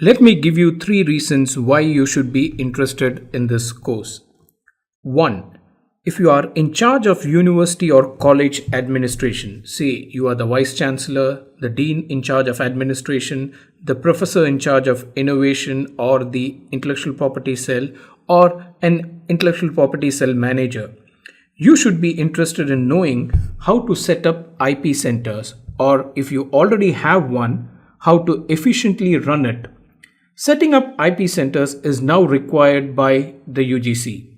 Let me give you 3 reasons why you should be interested in this course. 1. If you are in charge of university or college administration, say you are the Vice Chancellor, the Dean in charge of administration, the Professor in charge of innovation or the Intellectual Property Cell, or an Intellectual Property Cell manager, you should be interested in knowing how to set up IP centers, or if you already have one, how to efficiently run it. Setting up IP centers is now required by the UGC.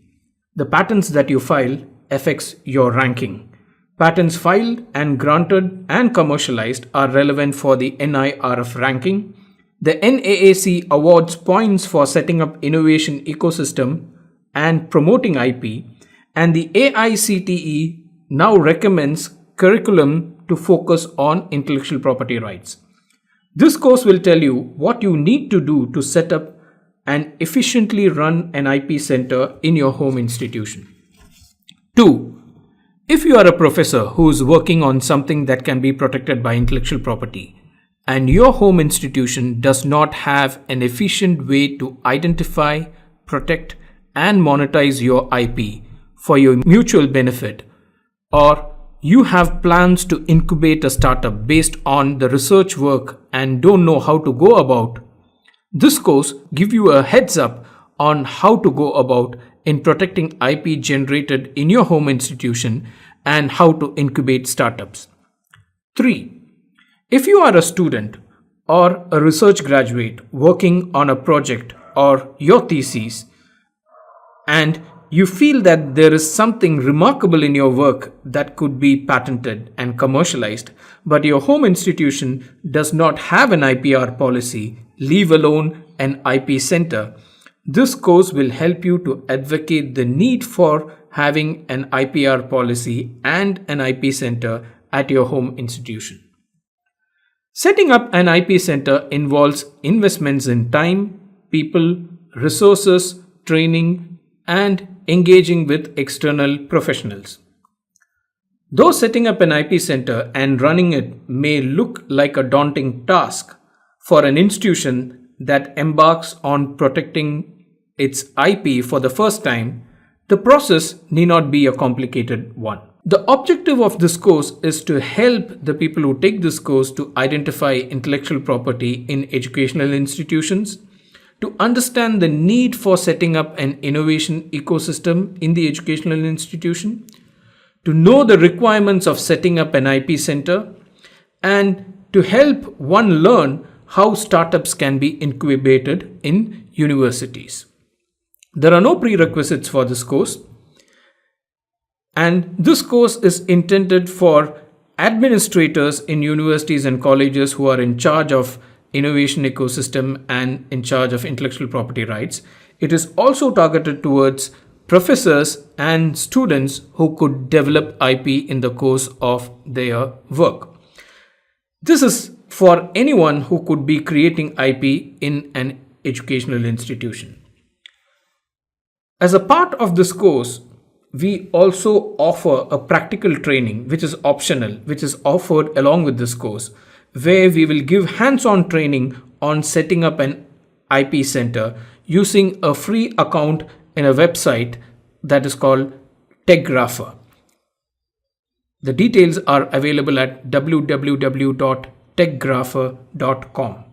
The patents that you file affects your ranking. Patents filed and granted and commercialized are relevant for the NIRF ranking. The NAAC awards points for setting up innovation ecosystem and promoting IP, and the AICTE now recommends curriculum to focus on intellectual property rights. This course will tell you what you need to do to set up and efficiently run an IP center in your home institution. 2. If you are a professor who is working on something that can be protected by intellectual property, and your home institution does not have an efficient way to identify, protect, and monetize your IP for your mutual benefit, or you have plans to incubate a startup based on the research work and don't know how to go about, this course gives you a heads up on how to go about in protecting IP generated in your home institution and how to incubate startups. 3. If you are a student or a research graduate working on a project or your thesis, and you feel that there is something remarkable in your work that could be patented and commercialized, but your home institution does not have an IPR policy, leave alone an IP center, this course will help you to advocate the need for having an IPR policy and an IP center at your home institution. Setting up an IP center involves investments in time, people, resources, training, and engaging with external professionals. Though setting up an IP center and running it may look like a daunting task for an institution that embarks on protecting its IP for the first time, the process need not be a complicated one. The objective of this course is to help the people who take this course to identify intellectual property in educational institutions, to understand the need for setting up an innovation ecosystem in the educational institution, to know the requirements of setting up an IP center, and to help one learn how startups can be incubated in universities. There are no prerequisites for this course, and this course is intended for administrators in universities and colleges who are in charge of innovation ecosystem and in charge of intellectual property rights. It is also targeted towards professors and students who could develop IP in the course of their work. This is for anyone who could be creating IP in an educational institution. As a part of this course, we also offer a practical training which is optional, which is offered along with this course, where we will give hands-on training on setting up an IP center using a free account in a website that is called TechGrapher. The details are available at www.techgrapher.com.